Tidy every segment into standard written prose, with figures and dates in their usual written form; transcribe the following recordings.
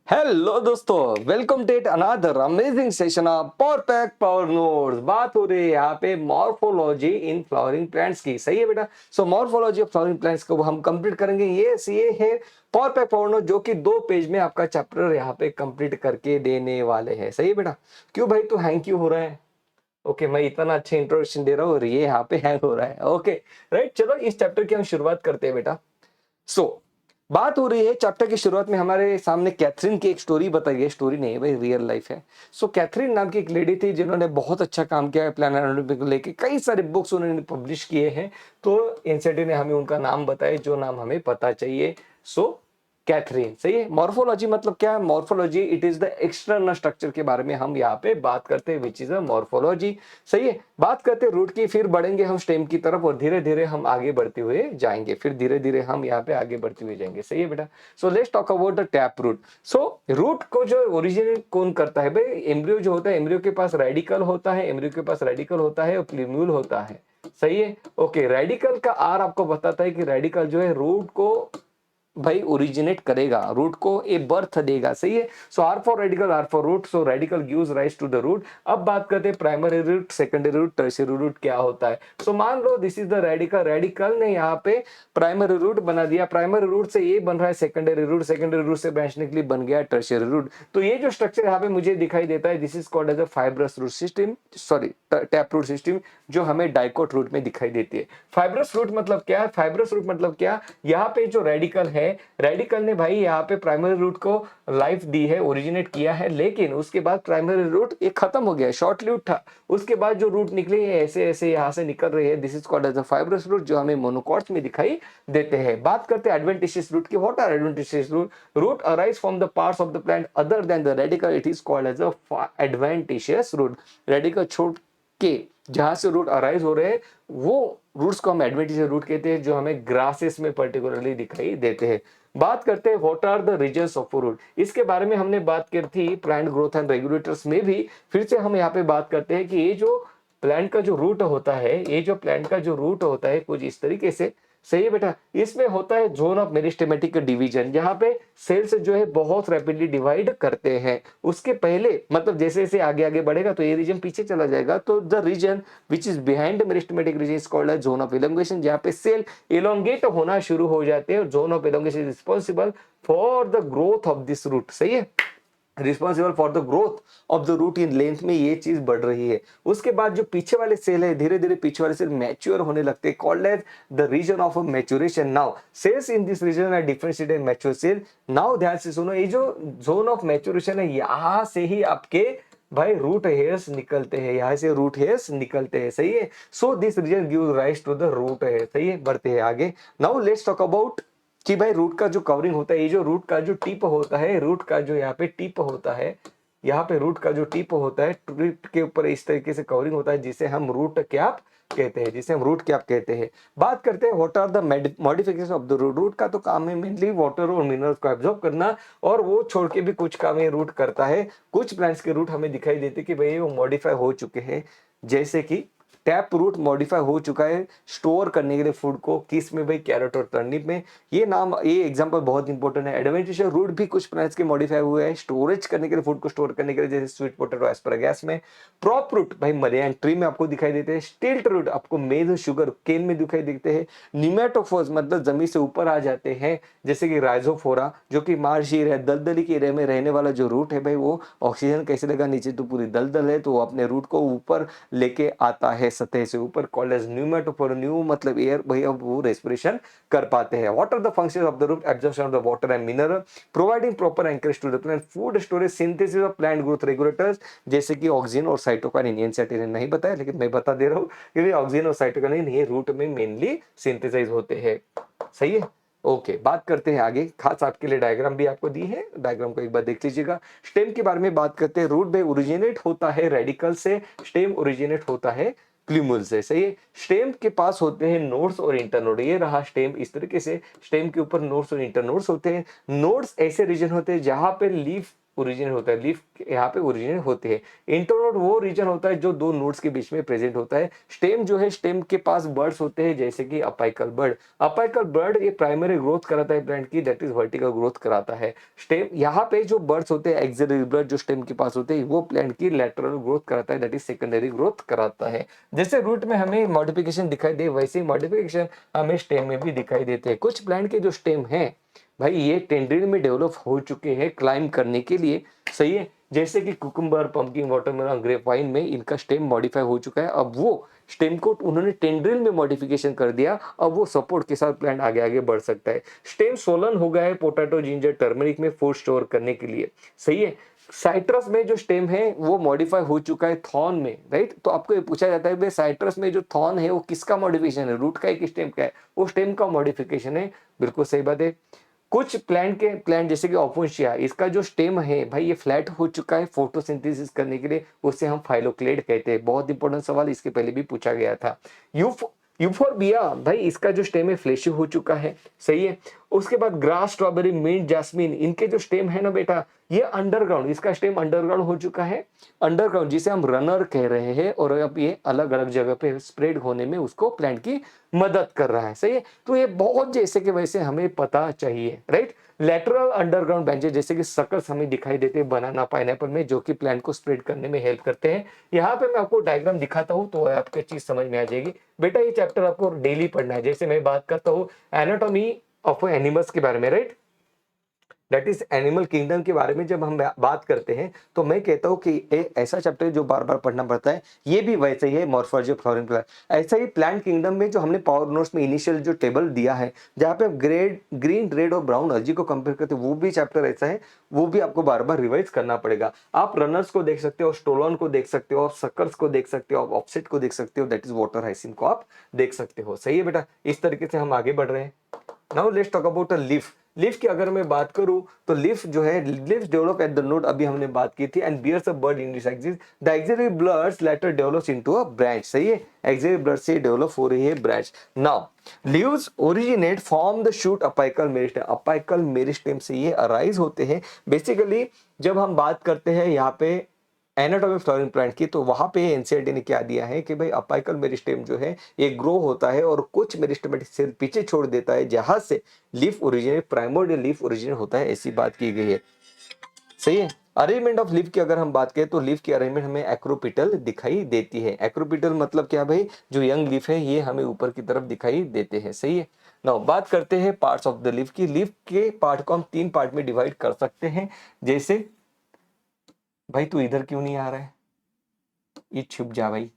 Hello दोस्तों, welcome to another amazing session of power pack power notes. बात हो रही है यहाँ पे मॉर्फोलॉजी इन फ्लावरिंग प्लांट्स की। सही है बेटा। सो मॉर्फोलॉजी ऑफ फ्लावरिंग प्लांट्स को हम कंप्लीट करेंगे। ये है पावर पैक पावर नोट, जो कि 2 पेज में आपका चैप्टर यहाँ पे कंप्लीट करके देने वाले हैं। सही है बेटा। क्यों भाई तू हैंग क्यों हो रहा है? ओके, मैं इतना अच्छा इंट्रोडक्शन दे रहा हूँ और ये यहाँ पे हैंग हो रहा है। ओके राइट, चलो इस चैप्टर की हम शुरुआत करते हैं बेटा। बात हो रही है चैप्टर की शुरुआत में हमारे सामने कैथरीन की एक स्टोरी बताई है। स्टोरी नहीं है भाई, रियल लाइफ है। कैथरीन नाम की एक लेडी थी जिन्होंने बहुत अच्छा काम किया है प्लानिट को लेके। कई सारे बुक्स उन्होंने पब्लिश किए हैं। तो एनसीईआरटी ने हमें उनका नाम बताया, जो नाम हमें पता चाहिए। सो कैथरीन। सही है। मॉर्फोलॉजी मतलब क्या है? Morphology it is the external structure के बारे में हम यहाँ पे बात करते हैं, विच इज अ मॉर्फोलॉजी। सही है। बात करते हैं रूट की, फिर बढ़ेंगे हम स्टेम की तरफ और धीरे धीरे हम आगे बढ़ते हुए जाएंगे। फिर धीरे धीरे हम यहाँ पे आगे बढ़ते हुए जाएंगे। सही है बेटा। Let's talk about the tap root. Root को जो ओरिजिनेट कौन करता है भाई? एम्ब्रियो जो होता है, एम्ब्रियो के पास रेडिकल होता है, एम्ब्रियो के पास रेडिकल होता है और प्लीम्यूल होता है। सही है। ओके, रेडिकल का आर आपको बताता है कि रेडिकल जो है रूट को भाई ओरिजिनेट करेगा, रूट को ए बर्थ देगा। सही है। R for radical, R for root. Radical gives rise to the root. अब बात करते हैं primary root, secondary root, tertiary root क्या होता है। मान लो this is the radical, radical ने यहाँ पे प्राइमरी रूट बना दिया। प्राइमरी रूट से ये बन रहा है सेकेंडरी रूट, सेकेंडरी रूट से ब्रांचने के लिए बन गया टर्शियरी रूट। तो ये जो स्ट्रक्चर यहाँ पे मुझे दिखाई देता है, this is called as a fibrous root system, sorry tap root system, जो हमें डाइकोट रूट में दिखाई देती है। फाइब्रस रूट मतलब क्या है? फाइब्रस रूट मतलब क्या? यहाँ पे जो रेडिकल है, रेडिकल ने भाई यहाँ पे प्राइमरी रूट को लाइफ दी है, ओरिजिनेट किया है, लेकिन उसके बाद प्राइमरी रूट ये खत्म हो गया, शॉर्ट लिव्ड था। उसके बाद जो रूट निकले हैं ऐसे ऐसे यहाँ से निकल रहे हैं, this is called as a fibrous root, जो हमें मोनोकॉट्स में दिखाई देते हैं। बात करते हैं एडवेंटिशियस रूट की। What are adventitious root? Root arise from the parts of the plant other than the radical, it is called as a adventitious root. Radical छोड़ के जहां से रूट अराइज हो रहे हैं वो रूट्स को हम एडवेंटिशियस रूट कहते हैं, जो हमें ग्रासेस में पर्टिकुलरली दिखाई देते हैं। बात करते हैं what are the regions of root. इसके बारे में हमने बात की थी प्लांट ग्रोथ एंड रेगुलेटर्स में भी। फिर से हम यहाँ पे बात करते हैं कि ये जो प्लांट का जो रूट होता है, ये जो प्लांट का जो रूट होता है कुछ इस तरीके से। सही है बेटा। इसमें होता है जोन ऑफ मेरिस्टेमेटिक डिवीजन, जहां पे सेल्स जो है बहुत रैपिडली डिवाइड करते हैं। उसके पहले मतलब जैसे जैसे आगे आगे बढ़ेगा तो ये रीजन पीछे चला जाएगा। तो the region which is behind meristematic region is called zone of elongation, जहां पे सेल इलोंगेट होना शुरू हो जाते हैं। Zone of elongation is responsible for the growth of this root. सही है। Responsible for the growth of the root in length में ये चीज बढ़ रही है। उसके बाद जो पीछे वाले सेल है, धीरे धीरे पीछे वाले सेल मैच्योर होने लगते हैं, called as the region of maturation. Now cells in this region are differentiated mature cell. Now ध्यान से सुनो, ये जो जोन ऑफ मैच्योरेशन है, यहां से ही आपके भाई रूट हेयर्स निकलते हैं, यहां से रूट हेयर्स निकलते हैं। सही है। This region gives rise to the root hair. सही है। बढ़ते हैं आगे। नाउ लेट्स टॉक अबाउट कि भाई रूट का जो कवरिंग होता है, ये जो रूट का जो टिप होता है, रूट का जो यहाँ पे टिप होता है, यहाँ पे रूट का जो टिप होता है, टिप के ऊपर इस तरीके से कवरिंग होता है, जिसे हम रूट कैप कहते हैं, जिसे हम रूट कैप कहते हैं। बात करते हैं what are the modification of the root. Root का तो काम है मेनली वाटर और मिनरल्स को एब्जॉर्ब करना, और वो छोड़ के भी कुछ काम ये रूट करता है। कुछ प्लांट्स के रूट हमें दिखाई देते कि भाई वो मॉडिफाई हो चुके हैं, जैसे कि टैप रूट मॉडिफाई हो चुका है स्टोर करने के लिए फूड को, किस में भाई? कैरेट और टर्निप में। ये एग्जांपल बहुत इंपॉर्टेंट है। एडवेंटिशियस रूट भी कुछ प्लांट्स के मॉडिफाई हुए हैं स्टोरेज करने के लिए, फूड को स्टोर करने के लिए, जैसे स्वीट पोटैटो, एस्परागस में। प्रॉप रूट भाई मलयान ट्री में आपको दिखाई देते हैं। स्टिल्ट रूट आपको मेज, शुगर केन में दिखाई देते हैं। निमेटोफोर्स मतलब जमीन से ऊपर आ जाते हैं, जैसे कि राइजोफोरा, जो कि मार्शीर है, दलदली के एरिया में रहने वाला जो रूट है भाई, वो ऑक्सीजन कैसे लगा, नीचे तो पूरी दलदल है, तो वो अपने रूट को ऊपर लेके आता है सतह से ऊपर, कॉल्ड एज न्यूमेटोफोर। न्यू मतलब एयर, भाई अब वो रेस्पिरेशन कर पाते हैं। What are the functions of the root? Absorption of the water and mineral, providing proper anchorage to the plant, food storage, synthesis of plant growth regulators, जैसे कि ऑक्सीजन और साइटोकाइन। एनसीईआरटी ने नहीं बताया, लेकिन मैं बता दे रहा हूँ, क्योंकि ऑक्सीजन और साइटोकाइन ये रूट में मेनली सिंथेसाइज होते हैं। सही है। ओके, बात करते हैं आगे। खास आपके लिए डायग्राम भी आपको दी है, डायग्राम को एक बार देख लीजिएगा। स्टेम के बारे में बात करते हैं। रूट भाई ओरिजिनेट होता है रेडिकल से, स्टेम ओरिजिनेट होता है प्ल्यूमुल से। सही है। स्टेम के पास होते हैं नोड्स और इंटरनोड। ये रहा स्टेम, इस तरीके से स्टेम के ऊपर नोड्स और इंटरनोड्स होते हैं। नोड्स ऐसे रीजन होते हैं जहां पे लीफ ओरिजिनेट होता है, लीफ यहाँ पे ओरिजिनेट होते हैं। इंटरनोड वो रीजन होता है जो दो नोड्स के बीच में प्रेजेंट होता है। स्टेम जो है, स्टेम के पास बर्ड्स होते हैं जैसे कि अपाइकल बर्ड। अपाइकल बर्ड ये प्राइमरी ग्रोथ कराता है प्लांट की, दैट इज वर्टिकल ग्रोथ कराता है। स्टेम यहाँ पे जो बर्ड्स होते हैं एक्सिलरी बर्ड जो स्टेम के पास होते हैं, वो प्लांट की लैटरल ग्रोथ कराता है, दैट इज सेकेंडरी ग्रोथ कराता है। जैसे रूट में हमें मॉडिफिकेशन दिखाई दे, वैसे ही मॉडिफिकेशन हमें स्टेम में भी दिखाई देते हैं। कुछ प्लांट के जो स्टेम है भाई ये टेंड्रिल में डेवलप हो चुके हैं क्लाइंब करने के लिए, सही है। जैसे कि cucumber, pumpkin, watermelon, grape vine में इनका स्टेम मॉडिफाई हो चुका है। अब वो स्टेम को उन्होंने टेंड्रिल में मॉडिफिकेशन कर दिया, अब वो सपोर्ट के साथ प्लांट आगे आगे बढ़ सकता है। स्टेम सोलन हो गया है पोटैटो, जिंजर, टर्मरिक में फूड स्टोर करने के लिए, सही है। साइट्रस में जो स्टेम है वो मॉडिफाई हो चुका है थॉर्न में, राइट। तो आपको ये पूछा जाता है भाई साइट्रस में जो थॉर्न है वो किसका मॉडिफिकेशन है, रूट का है कि स्टेम का है? वो स्टेम का मॉडिफिकेशन है, बिल्कुल सही बात है। कुछ प्लांट जैसे कि ऑपोशिया, इसका जो स्टेम है भाई ये फ्लैट हो चुका है फोटोसिंथेसिस करने के लिए, उसे हम फाइलोक्लेड कहते हैं। बहुत इंपॉर्टेंट सवाल, इसके पहले भी पूछा गया था। यूफोरबिया भाई इसका जो स्टेम है फ्लेशी हो चुका है, सही है। उसके बाद ग्रास, स्ट्रॉबेरी, मिंट, जास्मिन, इनके जो स्टेम है ना बेटा, ये अंडरग्राउंड, इसका स्टेम अंडरग्राउंड हो चुका है। अंडरग्राउंड जिसे हम रनर कह रहे हैं, और अब ये अलग अलग जगह पे स्प्रेड होने में उसको प्लांट की मदद कर रहा है, सही है। तो ये बहुत जैसे कि वैसे हमें पता चाहिए, राइट। लेटरल अंडरग्राउंड ब्रांचेस जैसे कि सकल्स हमें दिखाई देते हैं बनाना, पाइनएप्पल में, जो कि प्लांट को स्प्रेड करने में हेल्प करते हैं। यहाँ पे मैं आपको डायग्राम दिखाता हूँ तो आपको चीज समझ में आ जाएगी। बेटा ये चैप्टर आपको डेली पढ़ना है। जैसे मैं बात करता हूँ एनाटॉमी ऑफ एनिमल्स के बारे में, right, that is animal kingdom के बारे में जब हम बात करते हैं, तो मैं कहता हूं कि एक ऐसा चैप्टर जो बार बार पढ़ना पड़ता है, ये भी वैसे ही है मॉर्फोलॉजी ऑफ फ्लावरिंग प्लांट। ऐसा ही प्लांट किंगडम में जो हमने पावर नोट्स में इनिशियल जो टेबल दिया है, जहाँ पे हम ग्रीन, रेड और ब्राउन अर्जी को कंपेयर करते हैं, वो भी चैप्टर ऐसा है, वो भी आपको बार बार रिवाइज करना पड़ेगा। आप रनर्स को देख सकते हो, स्टोलन को देख सकते हो, सकर्स को देख सकते हो, ऑफसेट को देख सकते हो, दैट इज वाटर हाइसिन को आप देख सकते हो, सही है बेटा। इस तरीके से हम आगे बढ़ रहे हैं। Now let's talk about a leaf. Leaf की अगर मैं बात करूं तो लीफ जो है, leaf develop at the node, अभी हमने बात की थी, and bears a bud in this axis. The axillary buds later develops into a branch, सही है। एक्सिलरी ब्लड से डेवलप हो रही है branch. Now leaves originate from the shoot apical meristem. Apical meristem से ये अराइज होते हैं। बेसिकली जब हम बात करते हैं यहाँ पे एनाटॉमी फ्लावरिंग प्लांट की, तो वहां पे एनसीईआरटी ने क्या दिया है कि भाई अपाइकल मेरिस्टेम जो है ये ग्रो होता है और कुछ मेरिस्टेमेटिक सेल पीछे छोड़ देता है, जहां से leaf originate, primordial leaf originate होता है, ऐसी बात की गई है, सही है। अरेंजमेंट ऑफ लीफ की अगर हम बात करें तो लीफ की अरेंजमेंट हमें एक्रोपिटल दिखाई देती है। एक्रोपिटल मतलब क्या भाई, जो यंग लीफ है ये हमें ऊपर की तरफ दिखाई देते हैं, सही है। नाउ बात करते हैं पार्ट्स ऑफ द लीफ की। लीफ के पार्ट को हम 3 पार्ट में डिवाइड कर सकते हैं। जैसे भाई तू इधर क्यों नहीं आ रहा है, ये छुप जा भाई।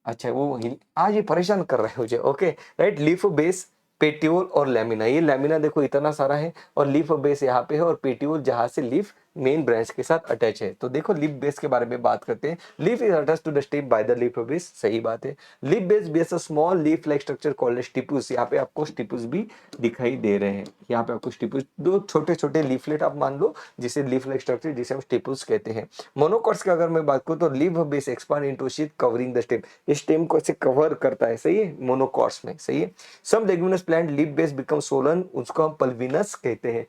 अच्छा वो आज ये परेशान कर रहे हैं मुझे, okay right. Leaf base, petiole और लेमिना। ये लेमिना देखो इतना सारा है, और लीफ बेस यहाँ पे है, और पेटियोल जहां से लीफ मेन ब्रांच के साथ अटैच है। तो देखो लीफ बेस के बारे में बात करते हैं। Leaf is attach to the stem by the leaf base, सही बात है। Leaf base base a small leaf like structure called stipules. यहाँ पे आपको स्टिपुस भी दिखाई दे रहे हैं। यहाँ पे आपको स्टिपुस, दो छोटे छोटे लीफलेट आप मान लो, जिसे लीफ लाइक स्ट्रक्चर, जिसे हम स्टिपुस कहते हैं। मोनोकॉट्स की अगर मैं बात करूँ तो leaf base expand into sheath covering the stem. ये स्टेम को ऐसे कवर करता है, सही है, मोनोकॉट्स में, सही है। Some leguminous plant leaf base become swollen, उसको हम पल्विनस कहते हैं,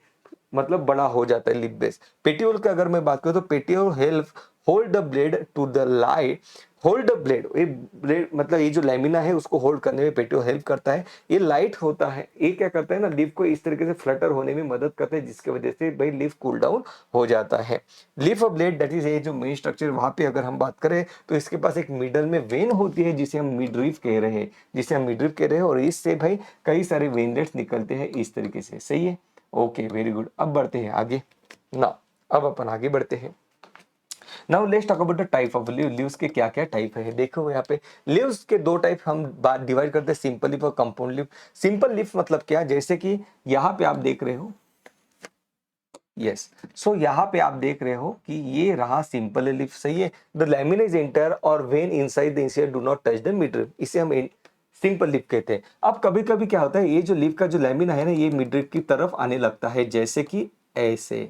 मतलब बड़ा हो जाता है लीफ बेस। पेटियोल की अगर मैं बात करूं तो petiole help hold the blade to the light, hold the blade, ये ब्लेड मतलब ये जो लैमिना है उसको होल्ड करने में पेटियोल हेल्प करता है। ये लाइट होता है, ये क्या करता है ना, लीफ को इस तरीके से फ्लटर होने में मदद करता है, जिसकी वजह से भाई लीफ कूल डाउन हो जाता है। लीफ ब्लेड दैट इज ये जो मेन स्ट्रक्चर, वहां पे अगर हम बात करें तो इसके पास एक मिडल में वेन होती है, जिसे हम मिडरीफ कह रहे हैं, और इससे भाई कई सारे वेनलेट्स निकलते हैं इस तरीके से, सही है। Okay very good. अब बढ़ते हैं आगे ना, अब अपन आगे बढ़ते हैं। Now let's talk about the type of leave. Leaves के क्या क्या टाइप है, देखो यहाँ पे लीव्स के 2 टाइप हम बात डिवाइड करते हैं, सिंपल लीफ और कंपाउंड लीफ। सिंपल लीफ मतलब क्या, जैसे कि यहाँ पे आप देख रहे हो, यस, सो यहाँ पे आप देख रहे हो कि ये रहा सिंपल लीफ, सही है। द लैमिना इज एंटर और when inside the incision do not touch the midrib, इसे हम सिंपल लिप कहते हैं। अब कभी कभी क्या होता है, ये जो लिप का जो लैमिना है ना, ये मिडरिप की तरफ आने लगता है, जैसे कि ऐसे,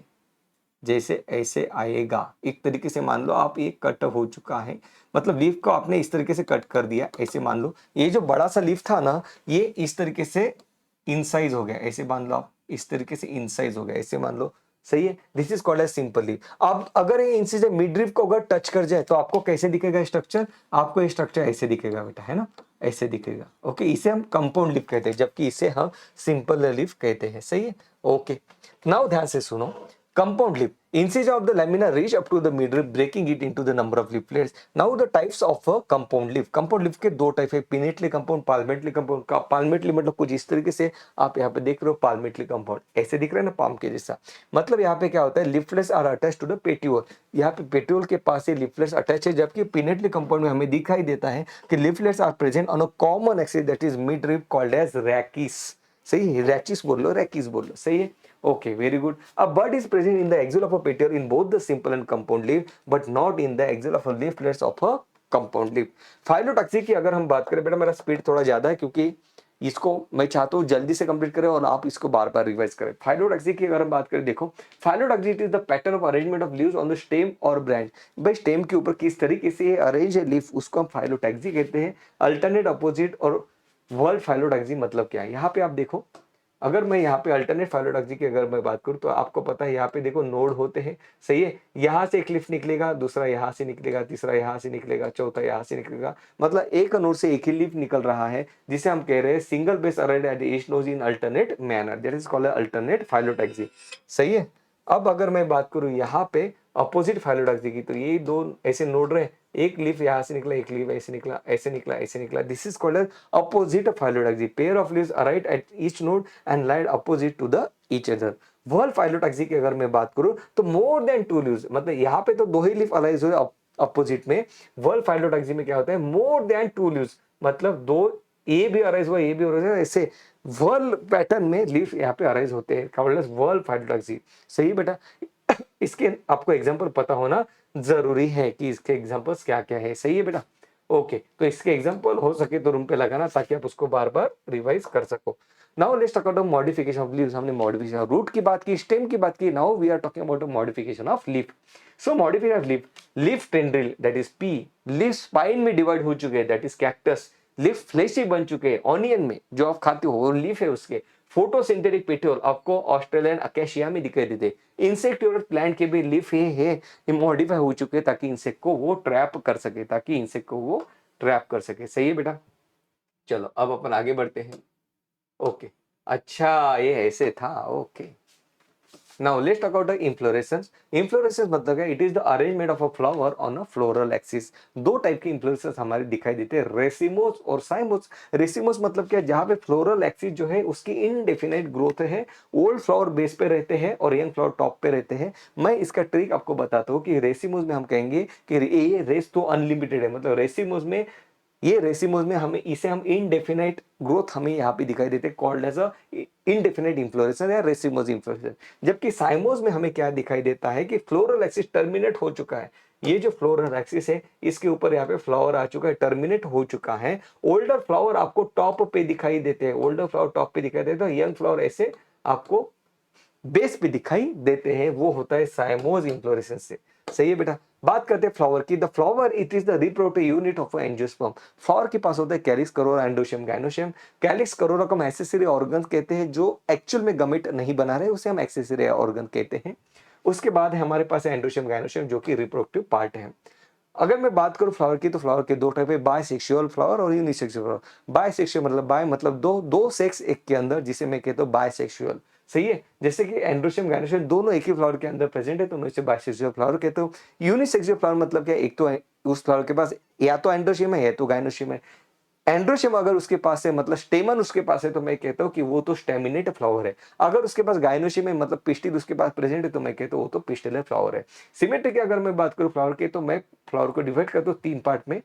जैसे ऐसे आएगा। एक तरीके से मान लो आप, ये कट हो चुका है, मतलब लीफ को आपने इस तरीके से कट कर दिया, ऐसे मान लो। ये जो बड़ा सा लीफ था ना, ये इस तरीके से इनसाइज हो गया, ऐसे मान लो आप, इस तरीके से इनसाइज हो गया, ऐसे मान लो, सही है, this is called as simple leaf. अब अगर ये इंसिजर मिड लीफ को अगर टच कर जाए तो आपको कैसे दिखेगा स्ट्रक्चर, आपको ये स्ट्रक्चर ऐसे दिखेगा बेटा, है ना, ऐसे दिखेगा। ओके, इसे हम कंपाउंड लीफ कहते हैं, जबकि इसे हम सिंपल लीफ कहते हैं। सही है, ओके। नाउ ध्यान से सुनो, compound leaf, incision of the lamina reach up to the midrib, breaking it into the number of leaflets. Now the types of a compound leaf, compound leaf के दो type है, पिनेटली कंपाउंड, पाल्मेटली कंपाउंड। पाल्मेटली मतलब कुछ इस तरीके से आप यहाँ पे देख रहे हो, पाल्मेटली कंपाउंड ऐसे दिख रहा है ना, पाम के जैसा। मतलब यहाँ पे क्या होता है, leaflets are attach to the petiole, यहाँ पे पेट्यूल के पास ये लिफलेट्स अटैच है, जबकि पिनेटली कंपाउंड में हमें दिखाई देता है कि leaflets are present on a common axis that is midrib called as rachis. सही है, रैचिस बोल लो, रैकिस बोल लो। सही है, okay, very good. A bud is present in the axil of a petiole in both the simple and compound leaf, but not in the axil of a leaflets of a compound leaf. फाइलोटॉक्सी की अगर हम बात करें, बेटा मेरा speed थोड़ा ज्यादा है क्योंकि इसको मैं चाहता हूँ जल्दी से कंप्लीट करें और आप इसको बार बार रिवाइज करें। फाइलोटॉक्सी की अगर हम बात करें, देखो phyllotaxy is the pattern of arrangement of leaves on the stem और ब्रांच। भाई स्टेम के ऊपर किस तरीके से अरेंज है लीफ, उसको हम फाइलोटॉक्सी कहते हैं। अल्टरनेट, अपोजिट और वर्ल्ड फाइलोटॉक्सी मतलब क्या है, यहाँ पे आप देखो, अगर मैं यहाँ पे अल्टरनेट फाइलोटॉक्सी की अगर मैं बात करूँ तो आपको पता है यहाँ पे देखो नोड होते हैं। सही है, यहाँ से एक लीफ निकलेगा, दूसरा यहाँ से निकलेगा, तीसरा यहाँ से निकलेगा, चौथा यहाँ से निकलेगा। मतलब एक नोड से एक ही लीफ निकल रहा है, जिसे हम कह रहे हैं single base arrange at each node in alternate manner, that is called alternate phyllotaxy. सही है, अब अगर मैं बात करूँ यहाँ पे अपोजिट फाइलोटॉक्सी की, तो ये दो ऐसे नोड रहे, एक लीफ यहाँ से निकला, एक लीफ ऐसे निकला, ऐसे निकला, ऐसे निकला, this is called as opposite phyllotaxy. Pair of leaves arise at each node and lied opposite to the each other. Whorled phyllotaxy की अगर मैं बात करूं तो मोर देन टू लीव्स, मतलब यहाँ पे तो दो ही लीफ अलाइज हुए अपोजिट में। वर्ल्ड फाइलोटॉक्सी में क्या होता है, मोर देन टू लीव्स, मतलब दो ए भी अराइज हुआ, ए भी अराइज हुआ, ऐसे वर्ल्ड पैटर्न में लीफ यहाँ पे अराइज होते हैं, वर्ल्ड फाइलोटॉक्सी। सही बेटा, इसके आपको एग्जांपल पता होना जरूरी है कि इसके एग्जांपल्स क्या क्या है। सही है बेटा, ओके। तो इसके एग्जांपल हो सके तो रूम पे लगाना ताकि आप उसको बार बार रिवाइज कर सको। Now let's talk about modification of leaves. हमने मॉडिफिकेशन रूट की बात की, स्टेम की बात की, now we are talking about modification of leaf. So modification of leaf, leaf tendril that is pea, leaf spine में डिवाइड हो चुके हैं that is cactus, leaf fleshy बन चुके हैं ऑनियन में जो आप खाते हो, लीफ है उसके। फोटोसिंथेटिक पेटियोल आपको ऑस्ट्रेलियन अकेशिया में दिखाई देते। इंसेक्टिवोरस प्लांट के भी लीफ ये मॉडिफाई हो चुके हैं ताकि इंसेक्ट को वो ट्रैप कर सके, ताकि इंसेक्ट को वो ट्रैप कर सके। सही है बेटा, चलो अब अपन आगे बढ़ते हैं। ओके, अच्छा ये ऐसे था, okay. Now let's talk about the inflorescence. Inflorescence मतलब है, it is the arrangement of a flower on a floral axis. दो टाइप की inflorescence हमारे दिखाई देते हैं, रेसिमोस और साइमोस। रेसिमोस मतलब क्या, जहाँ पे फ्लोरल एक्सिस जो है उसकी इनडेफिनाइट ग्रोथ है, ओल्ड फ्लावर बेस पे रहते हैं और यंग फ्लावर टॉप पे रहते हैं। मैं इसका ट्रिक आपको बताता हूँ कि रेसिमोस में हम कहेंगे कि ये रेस तो अनलिमिटेड है, मतलब रेसिमोस में, ये रेसिमोस में हमें इसे हम इनडेफिनाइट ग्रोथ हमें यहाँ पे दिखाई देते हैं, called as a indefinite inflorescence या रेसिमोस इन्फ्लोरेसेंस। जबकि साइमोस में हमें क्या दिखाई देता है कि फ्लोरल एक्सिस टर्मिनेट हो चुका है, ये जो फ्लोरल एक्सिस है इसके ऊपर यहाँ पे फ्लावर आ चुका है, टर्मिनेट हो चुका है। ओल्डर फ्लावर आपको टॉप पे दिखाई देते हैं, ओल्डर फ्लावर टॉप पे दिखाई देते हैं, यंग फ्लावर ऐसे आपको बेस पे दिखाई देते हैं, वो होता है साइमोस इन्फ्लोरेसेंस से। सही है बेटा, बात करते हैं फ्लावर की। The flower it is the reproductive unit of angiosperm. Flower के पास होता है कैलिक्स, करोरा, एंडोशियम, गाइनोशियम। कैलिक्स, करोरा को हम एक्सेसरी ऑर्गन कहते हैं, जो एक्चुअल में गमेट नहीं बना रहे उसे हम एक्सेसरी ऑर्गन कहते हैं। उसके बाद है हमारे पास एंडोशियम, गाइनोशियम जो कि रिप्रोडक्टिव पार्ट है। अगर मैं बात करूं फ्लावर की, तो फ्लावर के दो टाइप है, बायसेक्सुअल फ्लावर और यूनिसेक्सुअल फ्लावर। बायसेक्सुअल मतलब बाय मतलब दो, दो सेक्स एक के अंदर, जिसे मैं कहता हूं बायसेक्सुअल। सही है, जैसे कि एंड्रोशियम, गायनोशियम दोनों एक ही फ्लावर के अंदर प्रेजेंट है तो मैं इसे बायसेक्सुअल फ्लावर कहता हूं। यूनिसेक्सुअल फ्लावर मतलब क्या, एक तो उस फ्लावर के पास या तो एंड्रोशियम है या तो गायनोशियम है। एंड्रोशियम अगर उसके पास है, मतलब स्टेमन उसके पास है, तो मैं कहता हूँ कि वो तो स्टेमिनेट फ्लावर है। अगर उसके पास गायनोशियम है, मतलब पिस्टिल उसके पास प्रेजेंट है, तो मैं कहता हूँ वो तो पिस्टिलर फ्लावर है। सिमेट्री की अगर मैं बात करूँ फ्लावर की, तो मैं फ्लावर को डिवाइड करता हूँ तीन पार्ट में,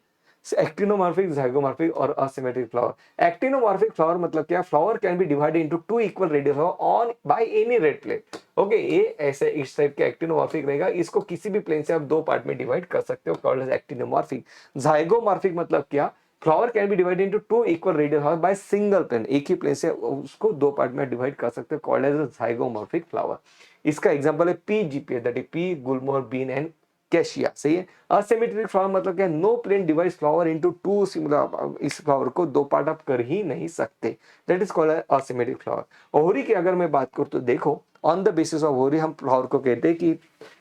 एक्टिनोमॉर्फिक, ज़ाइगोमॉर्फिक और असिमेट्रिक फ्लावर। एक्टिनोमॉर्फिक फ्लावर मतलब क्या, flower can be divided into two equal radial flower on by any red plate. Okay, ये ऐसे इस टाइप के एक्टिनोमॉर्फिक रहेगा, इसको किसी भी प्लेन से आप दो पार्ट में डिवाइड कर सकते हो, कॉल्ड एज एक्टिनोमॉर्फिक। ज़ाइगोमॉर्फिक मतलब क्या, flower can be divided into two equal radial flower by single plane, एक ही प्लेन से उसको दो पार्ट में डिवाइड कर सकते हो, कॉल्ड एज ज़ाइगोमॉर्फिक फ्लावर। इसका एग्जांपल है PGPA, that is pea, gulmohar, bean and cassia. सही है। असिमेट्रिक फ्लावर मतलब क्या, no plane divides flower into two similar, इस फ्लावर को दो पार्ट आप कर ही नहीं सकते, that is called asymmetric flower. Ovary की अगर मैं बात करूं तो देखो, on the basis of ovary हम फ्लावर को कहते हैं कि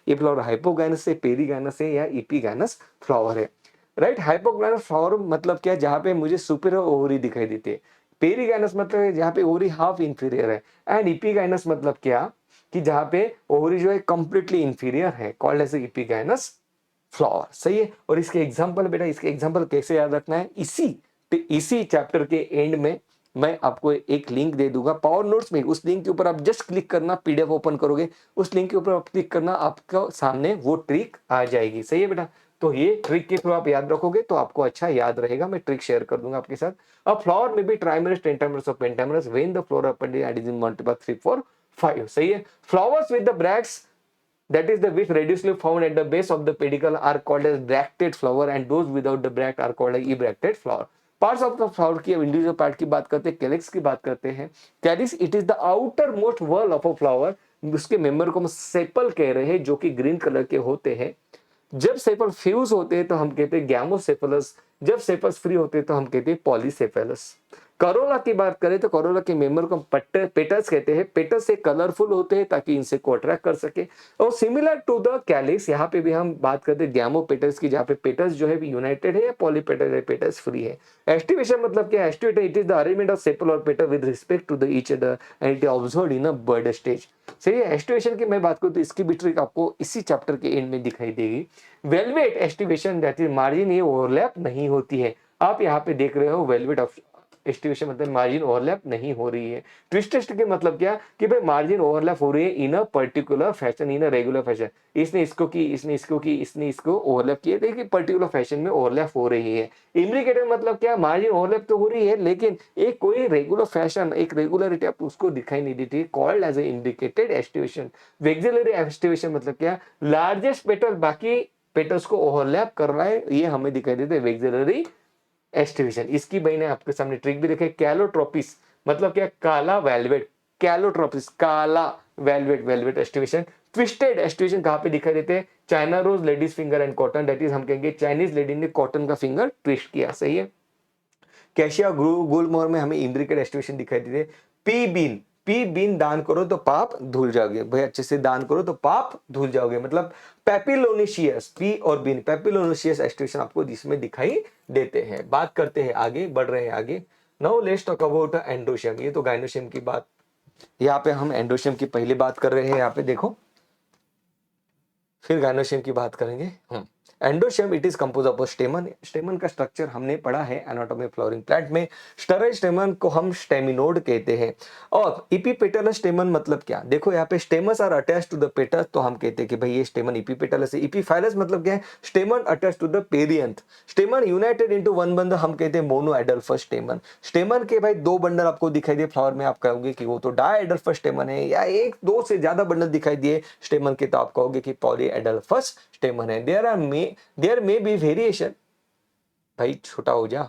ये फ्लावर हाइपोगाइनस है, पेरीगाइनस है या एपिगाइनस फ्लावर है, राइट। हाइपोगाइनस फ्लावर मतलब क्या है, जहां पे मुझे सुपीरियर ओवरी दिखाई देती है। पेरीगाइनस मतलब है जहां पे ओवरी हाफ इंफीरियर है। एंड एपिगाइनस मतलब क्या, कि जहां पे ओवरी जो है कंप्लीटली इंफीरियर है, कॉल्ड एज एपिगाइनस फ्लावर। सही है। और इसके एग्जांपल बेटा, इसके एग्जांपल कैसे याद रखना है, इसी चैप्टर के एंड में मैं आपको एक लिंक दे दूंगा पावर नोट्स में। उस लिंक के ऊपर आप जस्ट क्लिक करना, पीडीएफ ओपन करोगे, उस लिंक के ऊपर आप क्लिक करना, आपके सामने वो ट्रिक आ जाएगी। सही है बेटा। तो ये ट्रिक के थ्रू आप याद रखोगे तो आपको अच्छा याद रहेगा। मैं ट्रिक शेयर कर दूंगा आपके साथ। अ फ्लावर में बी ट्राइमरस, टेंटामरस और pentamerous when the floral addition multiple 3 4 5। सही है। Flowers with the bracts, that is the which reducely found at the base of the pedicle, are called as bracted flower, and those without the bract are called as ebracted flower. Parts of the flower की individual part की बात करते हैं, calyx की बात करते हैं। Calyx it is the outer most wall of a flower. उसके मेंबर को हम सेपल कह रहे हैं, जो कि ग्रीन कलर के होते हैं। जब सेपल फ्यूज होते हैं तो हम कहते हैं गैमोसेफेलस, जब सेपल्स फ्री होते हैं तो हम कहते हैं पॉलीसेफेलस। करोला की बात करें तो करोला के मेंबर को पेटल्स कहते हैं। पेटल्स से कलरफुल होते हैं ताकि इनसे को अट्रैक्ट कर सके। और सिमिलर टू द कैलिक्स, यहाँ पे भी हम बात करते हैं गैमो पेटल्स की, जहाँ पे पेटल्स जो है यूनाइटेड है या पॉलीपेटल है, पेटल्स फ्री है। एस्टिवेशन मतलब क्या है, aestivation it is the arrangement of sepal और petal with respect to the each other and it observed in a bud stage. सही है। एस्टिवेशन की मैं बात करूँ तो इसकी भी ट्रिक आपको इसी चैप्टर के एंड में दिखाई देगी। Velvet aestivation that is margin, ये ओवरलैप नहीं होती है। आप यहाँ पे देख रहे हो वेलवेट एस्टिवेशन मतलब मार्जिन ओवरलैप नहीं हो रही है। ट्विस्ट के मतलब क्या, कि भाई मार्जिन ओवरलैप हो रही है in a particular fashion, in a regular fashion. इसने इसको की, इसने इसको की, इसने इसको ओवरलैप किया, लेकिन पर्टिकुलर फैशन में ओवरलैप हो रही है। इम्ब्रिकेटेड मतलब क्या, मार्जिन ओवरलैप तो हो रही है लेकिन एक कोई रेगुलर फैशन, एक रेगुलरिटी आप उसको दिखाई नहीं देती, called as a indicated aestivation. Vexillary aestivation मतलब क्या, लार्जेस्ट पेटल बाकी पेटल्स को ओवरलैप कर रहा है, ये हमें दिखाई देता है वेक्सिलरी एस्टिवेशन। इसकी भाई ने आपके सामने ट्रिक भी देखे। कैलोट्रोपिस मतलब क्या, काला वेलवेट। कैलोट्रोपिस काला velvet, velvet aestivation. Twisted aestivation कहां पे दिखाई देते हैं, China rose, ladies finger and cotton. That is हम कहेंगे चाइनीज लेडी ने कॉटन का फिंगर ट्विस्ट किया। सही है। कैशिया गुलमोहर में हमें इम्ब्रिकेट एस्टिवेशन दिखाई देते हैं। पी बीन, पी बीन दान करो तो पाप धुल जाओगे। भाई अच्छे से दान करो तो पाप धुल जाओगे, मतलब पेपिलोनेशियस, पी और बीन, पेपिलोनेशियस एस्टिवेशन आपको इसमें दिखाई देते हैं। बात करते हैं आगे, बढ़ रहे हैं आगे। Now let's talk about androecium. ये तो गाइनोशियम की बात, यहाँ पे हम एंडोशियम की पहले बात कर रहे हैं, यहाँ पे देखो, फिर गाइनोशियम की बात करेंगे। Androecium it is compose of स्टेमन। स्टेमन का स्ट्रक्चर हमने पढ़ा है एनाटॉमी फ्लावरिंग प्लांट में। स्टेरॉइड स्टेमन को हम स्टेमिनोड कहते हैं। और इपीपेटलस स्टेमन मतलब क्या, देखो यहाँ पे stamens are attach to the petal, तो हम कहते हैं कि भाई ये स्टेमन इपीपेटलस है। इपीफाइलस मतलब क्या है, stamen attach to the perianth. Stamen united into one bundle, हम कहते हैं मोनो एडल्फस स्टेमन। स्टेमन के भाई दो बंडल आपको दिखाई दे फ्लावर में, आप कहोगे कि वो तो डाई एडल्फस स्टेमन है, या एक दो से ज्यादा बंडल दिखाई दिए स्टेमन के तो आप कहोगे कि पॉली एडल्फस स्टेमन है। देयर मे बी वेरिएशन, भाई छोटा हो जा,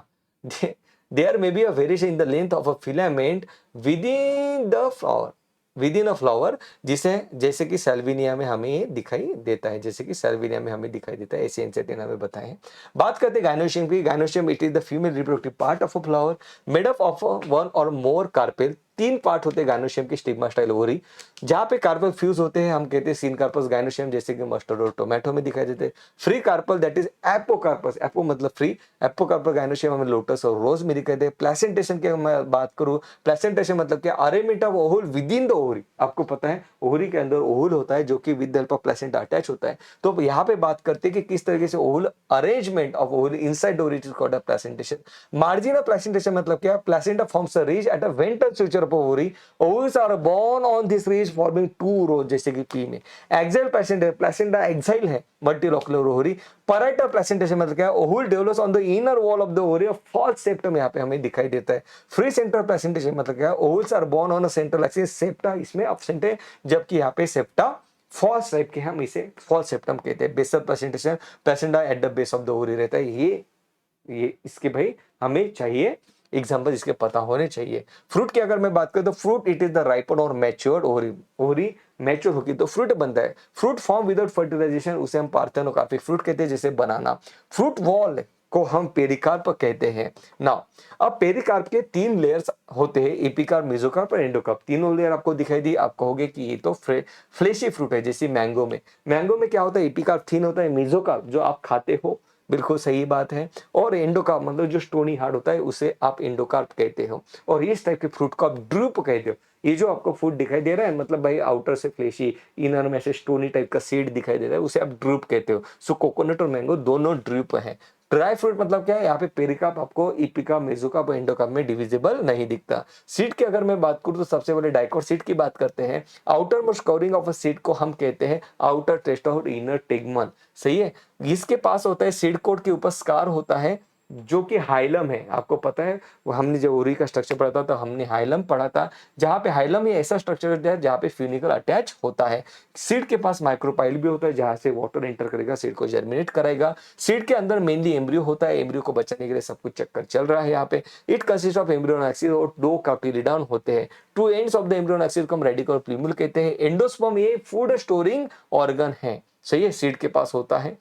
there may be a variation in the length of a filament within the flower, within a flower, जिसे जैसे कि सेल्विनिया में हमें दिखाई देता है, जैसे कि सेल्विनिया में हमें दिखाई देता है, ऐसे एंसेटिना में बताए हैं। बात करते हैं गाइनोशियम की। Gynoecium it is the female reproductive part of a flower made up of one और मोर कार्पेल। तीन पार्ट होते हैं गाइनोशियम की, स्टिग्मा स्टाइल ओवरी, जहां पे कार्पल फ्यूज होते हैं, हम कहते हैं सिनकार्पस गाइनोशियम, जैसे कि मस्टर्ड और टोमेटो में दिखाई देते हैं। Free carpel that is apocarpous, apo मतलब फ्री, एपोकार्पल गाइनोशियम हमें लोटस और रोज में दिखाई दे। प्लेसेंटेशन की मैं बात करूं, प्लेसेंटेशन मतलब क्या, arrangement of ovule within the ovary. आपको पता है ओवरी के अंदर ओहुल होता है जो कि with the help of placenta attach होता है। तो यहाँ पे बात करते हैं कि किस तरीके से ovule, arrangement of ovule inside the ovary is called a placentation. Margin of placentation मतलब क्या, placenta forms a ridge at a ventral suture of ovary. Ovules are born on this ridge forming two rows, जैसे कि P में। Exile placenta, placenta exile है मल्टीलोकुलर ovary. Parietal placentation मतलब क्या, ovule develops on the inner wall of the ovary of false septum, यहाँ पे हमें दिखाई देता है। फ्री सेंट्रल प्लेसेंटेशन मतलब क्या, ovules are borne on a central axis, septa इसमें एब्सेंट है, जबकि यहाँ पे सेप्टा फॉल्स टाइप के, हम इसे फॉल्स सेप्टम कहते हैं। Basal placentation, placenta at the base of the ovary रहता है। ये इसके भाई हमें चाहिए एग्जाम्पल, इसके पता होने चाहिए। फ्रूट की अगर मैं बात करूं तो fruit it is the ripen और मैच्योर्ड ओवरी, ओवरी मैच्योर होगी तो फ्रूट बनता है। फ्रूट फॉर्म विदाउट फर्टिलाइजेशन, उसे हम पार्थेनोकार्पिक फ्रूट कहते हैं, जैसे बनाना। फ्रूट वॉल को हम पेरिकार्प कहते हैं। नाउ अब पेरिकार्प के 3 लेयर्स होते हैं, एपिकार्प, मेसोकार्प और एंडोकार्प। तीनों लेयर आपको दिखाई दी, आप कहोगे कि ये तो फ्लेशी फ्रूट है, जैसे मैंगो में क्या होता है, एपिकार्प थिन होता है, मेसोकार्प जो आप खाते हो, बिल्कुल सही बात है, और एंडोकार्प मतलब जो स्टोनी हार्ड होता है उसे आप एंडोकार्प कहते हो, और इस टाइप के फ्रूट को आप ड्रूप कहते हो। ये जो आपको फूड दिखाई दे रहा है, मतलब भाई आउटर से फ्लेशी, इनर में से स्टोनी टाइप का सीड दिखाई दे रहा है, उसे आप ड्रूप कहते हो। सो कोकोनट और मैंगो दोनों ड्रूप है। ड्राई फ्रूट मतलब क्या है, यहाँ पे पेरिकार्प आपको इपिका, मेसोकार्प और एंडोकार्प में डिविजिबल नहीं दिखता। सीड की अगर मैं बात करूं तो सबसे पहले डाइकोट सीड की बात करते हैं। Outer most covering of a seed को हम कहते हैं आउटर टेस्ट और इनर टेगमन। सही है। इसके पास होता है सीड कोट के ऊपर स्कार होता है जो कि हाइलम है। आपको पता है, वो हमने जब ओरी का स्ट्रक्चर पढ़ा था तो हमने हाइलम पढ़ा था, जहां पे हाइलम ये ऐसा स्ट्रक्चर है जहां पे फ्यूनिकल अटैच होता है। सीड के पास माइक्रोपाइल भी होता है जहां से वाटर एंटर करेगा, सीड को जर्मिनेट कराएगा। सीड के अंदर मेनली एम्ब्रियो होता है, एम्ब्रियो को बचाने के लिए सब कुछ चक्कर चल रहा है यहाँ पे। इट कंसिस्ट ऑफ एम्ब्रियोन एक्सिस और 2 कार्टिलिडॉन होते हैं। 2 एंड्स ऑफ द एम्ब्रियोन एक्सिस को हम रेडिकल और प्लूमल कहते हैं। एंडोस्पर्म ये फूड स्टोरिंग ऑर्गन है। सही है, सीड के पास होता है।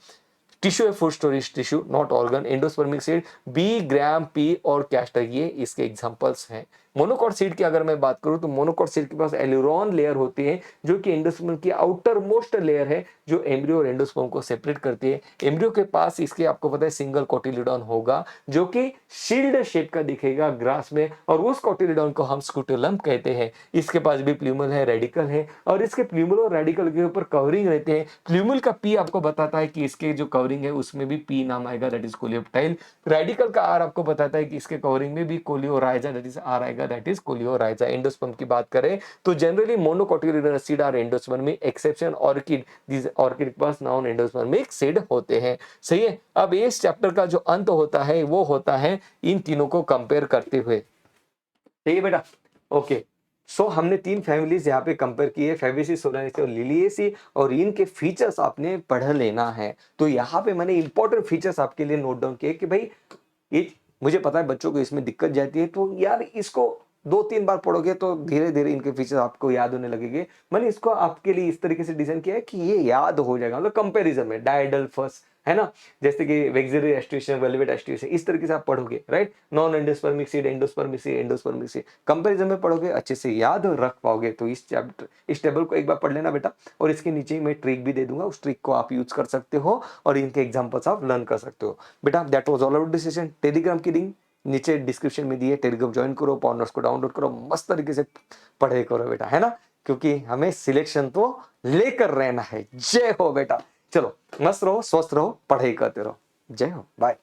टिश्यू है food storage tissue, not organ. Endospermic seed बी, ग्राम, पी और कैस्टर ये इसके एग्जांपल्स हैं। मोनोकॉट सीड की अगर मैं बात करूं तो मोनोकॉट सीड के पास एल्यूरोन लेयर होती है जो कि एंडोस्पर्म की आउटर मोस्ट लेयर है जो एम्ब्रियो और एंडोस्पर्म को सेपरेट करती है। एम्ब्रियो के पास इसके आपको पता है सिंगल कोटिलिडॉन होगा जो कि शील्ड शेप का दिखेगा ग्रास में, और उस कोटिलिडॉन को हम स्कूटेलम कहते हैं। इसके पास भी प्ल्यूमल है, रेडिकल है, और इसके प्ल्यूमल और रेडिकल के ऊपर कवरिंग रहते हैं। प्ल्यूमल का पी आपको बताता है कि इसके जो कवरिंग है उसमें भी पी नाम आएगा, दैट इज कोलियोप्टाइल। रेडिकल का आर आपको बताता है कि इसके कवरिंग में भी कोलियोराइजा, दैट इज आर आएगा, दैट इज कोलियोराइजा। एंडोस्पर्म की बात करें तो generally monocotyledonous seed are endospermic exception orchid, this orchid के पास नॉन एंडोस्पर्मिक सीड होते हैं। सही है। अब इस चैप्टर का जो अंत होता है वो होता है इन तीनों को कंपेयर करते हुए। सही है बेटा, ओके। सो हमने 3 फैमिलीज यहाँ पे कंपेयर की है, फैबेसी, सोलानेसी और लिलिएसी, और इनके फीचर्स आपने पढ़ लेना है। तो यहाँ पे मैंने इंपॉर्टेंट फीचर्स आपके लिए नोट डाउन किए कि भाई ये, मुझे पता है बच्चों को इसमें दिक्कत जाती है, तो यार इसको 2-3 बार पढ़ोगे तो धीरे धीरे इनके फीचर्स आपको याद होने लगेंगे। मैंने इसको आपके लिए इस तरीके से डिजाइन किया है कि ये याद हो जाएगा, मतलब कंपैरिजन में डायडल फर्स्ट है ना, जैसे कि वेक्सिलरी एस्ट्यूशन, वेलवेट एस्ट्यूशन, इस तरीके से आप पढ़ोगे, right. Non endospermic seed, endospermic seed, endospermic seed, comparison में पढ़ोगे, अच्छे से याद रख पाओगे। तो इस चैप्टर, इस टेबल को एक बार पढ़ लेना बेटा, और इसके नीचे ही मैं ट्रिक भी दे दूंगा, उस ट्रिक को आप यूज कर सकते हो और इनके एग्जांपल्स आप लर्न कर सकते हो। बेटा that was all about this session. Telegram की लिंक नीचे डिस्क्रिप्शन में दी है, टेलीग्राम ज्वाइन करो, पावर नोट्स को डाउनलोड करो, मस्त तरीके से पढ़ाई करो बेटा, है ना, क्योंकि हमें सिलेक्शन तो लेकर रहना है। जय हो बेटा। चलो मस्त रहो, स्वस्थ रहो, पढ़ाई करते रहो। जय हो, बाय।